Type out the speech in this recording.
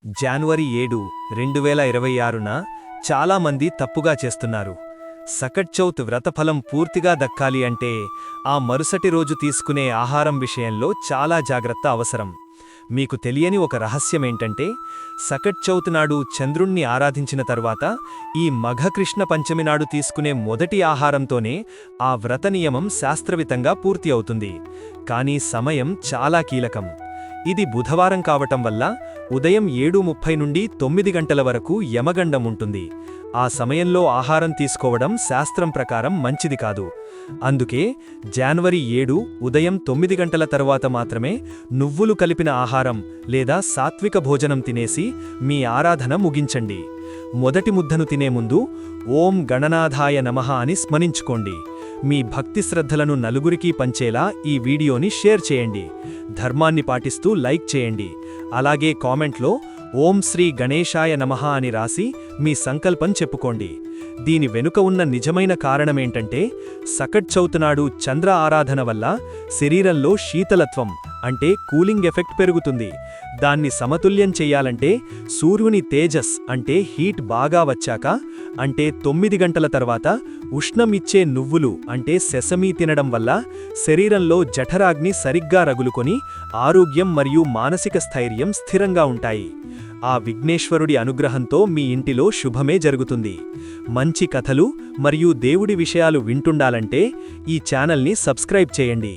జనవరి 7, 2026న చాలామంది తప్పుగా చేస్తున్నారు. సకట్ చౌత్ వ్రతఫలం పూర్తిగా దక్కాలి అంటే ఆ మరుసటి రోజు తీసుకునే ఆహారం విషయంలో చాలా జాగ్రత్త అవసరం. మీకు తెలియని ఒక రహస్యమేంటంటే సకట్ చౌత్ నాడు చంద్రుణ్ణి ఆరాధించిన తర్వాత ఈ మఘకృష్ణ పంచమి నాడు తీసుకునే మొదటి ఆహారంతోనే ఆ వ్రత నియమం శాస్త్రవితంగా పూర్తి అవుతుంది. కానీ సమయం చాలా కీలకం. ఇది బుధవారం కావటం వల్ల ఉదయం 7:30 నుండి 9 గంటల వరకు యమగండం ఉంటుంది. ఆ సమయంలో ఆహారం తీసుకోవడం శాస్త్రం ప్రకారం మంచిది కాదు. అందుకే జనవరి 7 ఉదయం 9 గంటల తరువాత మాత్రమే నువ్వులు కలిపిన ఆహారం లేదా సాత్విక భోజనం తినేసి మీ ఆరాధన ముగించండి. మొదటి ముద్దను తినే ముందు ఓం గణనాథాయ నమః అని స్మరించుకోండి. మీ భక్తి శ్రద్ధలను నలుగురికి పంచేలా ఈ వీడియోని షేర్ చేయండి. ధర్మాన్ని పాటిస్తూ లైక్ చేయండి. అలాగే కామెంట్లో ఓం శ్రీ గణేశాయ నమః అని రాసి మీ సంకల్పం చెప్పుకోండి. దీని వెనుక ఉన్న నిజమైన కారణమేంటంటే సకట్ చౌత్ నాడు చంద్ర ఆరాధన వల్ల శరీరంలో శీతలత్వం అంటే కూలింగ్ ఎఫెక్ట్ పెరుగుతుంది. దాన్ని సమతుల్యం చెయ్యాలంటే సూర్యుని తేజస్ అంటే హీట్ బాగా వచ్చాక అంటే 9 గంటల తర్వాత ఉష్ణం ఇచ్చే నువ్వులు అంటే సెసమీ తినడం వల్ల శరీరంలో జఠరాగ్ని సరిగ్గా రగులుకొని ఆరోగ్యం మరియు మానసిక స్థైర్యం స్థిరంగా ఉంటాయి. ఆ విఘ్నేశ్వరుడి అనుగ్రహంతో మీ ఇంటిలో శుభమే జరుగుతుంది. మంచి కథలు మరియు దేవుడి విషయాలు వింటుండాలంటే ఈ ఛానల్ని సబ్స్క్రైబ్ చేయండి.